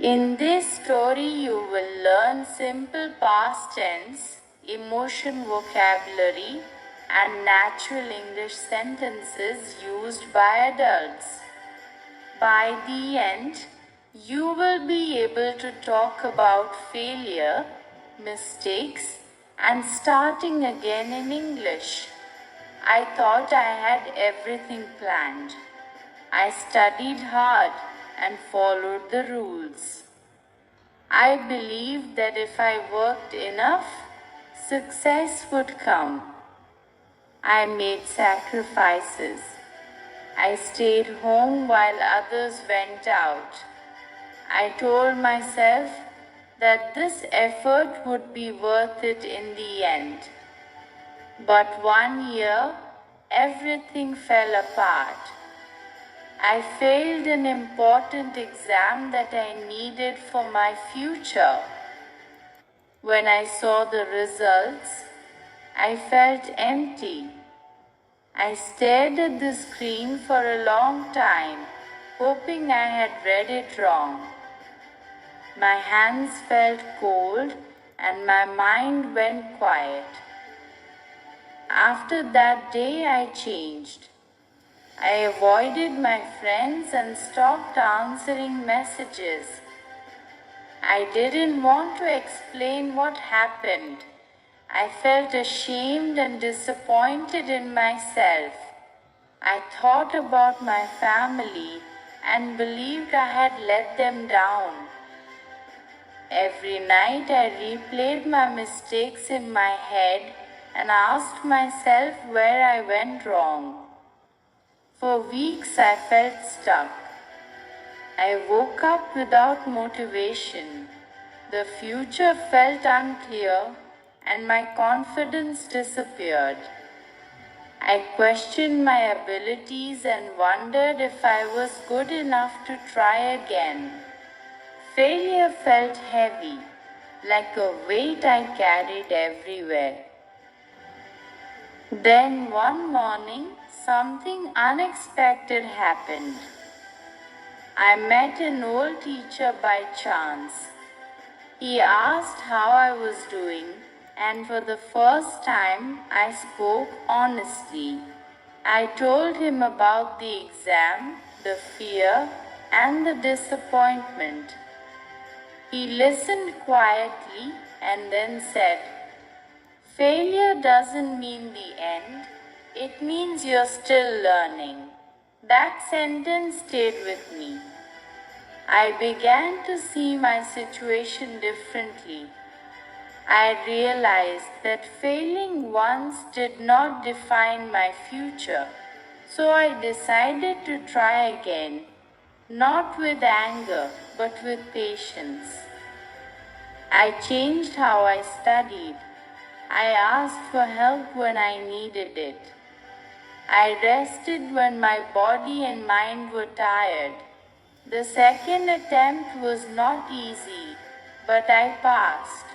In this story, you will learn simple past tense, emotion vocabulary, and natural English sentences used by adults. By the end, you will be able to talk about failure, mistakes, and starting again in English. I thought I had everything planned. I studied hard and followed the rules. I believed that if I worked enough, success would come. I made sacrifices. I stayed home while others went out. I told myself that this effort would be worth it in the end. But one year, everything fell apart. I failed an important exam that I needed for my future. When I saw the results, I felt empty. I stared at the screen for a long time, hoping I had read it wrong. My hands felt cold and my mind went quiet. After that day, I changed. I avoided my friends and stopped answering messages. I didn't want to explain what happened. I felt ashamed and disappointed in myself. I thought about my family and believed I had let them down. Every night I replayed my mistakes in my head and asked myself where I went wrong. For weeks I felt stuck. I woke up without motivation. The future felt unclear and my confidence disappeared. I questioned my abilities and wondered if I was good enough to try again. Failure felt heavy, like a weight I carried everywhere. Then one morning, something unexpected happened. I met an old teacher by chance. He asked how I was doing, and for the first time, I spoke honestly. I told him about the exam, the fear, and the disappointment. He listened quietly and then said, "Failure doesn't mean the end. It means you're still learning." That sentence stayed with me. I began to see my situation differently. I realized that failing once did not define my future, so I decided to try again, not with anger, but with patience. I changed how I studied. I asked for help when I needed it. I rested when my body and mind were tired. The second attempt was not easy, but I passed.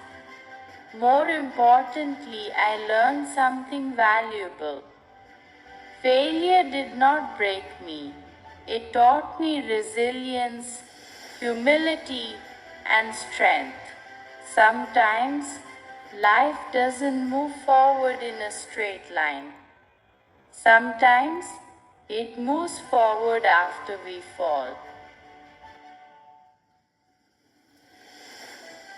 More importantly, I learned something valuable. Failure did not break me. It taught me resilience, humility, and strength. Sometimes, life doesn't move forward in a straight line. Sometimes, it moves forward after we fall.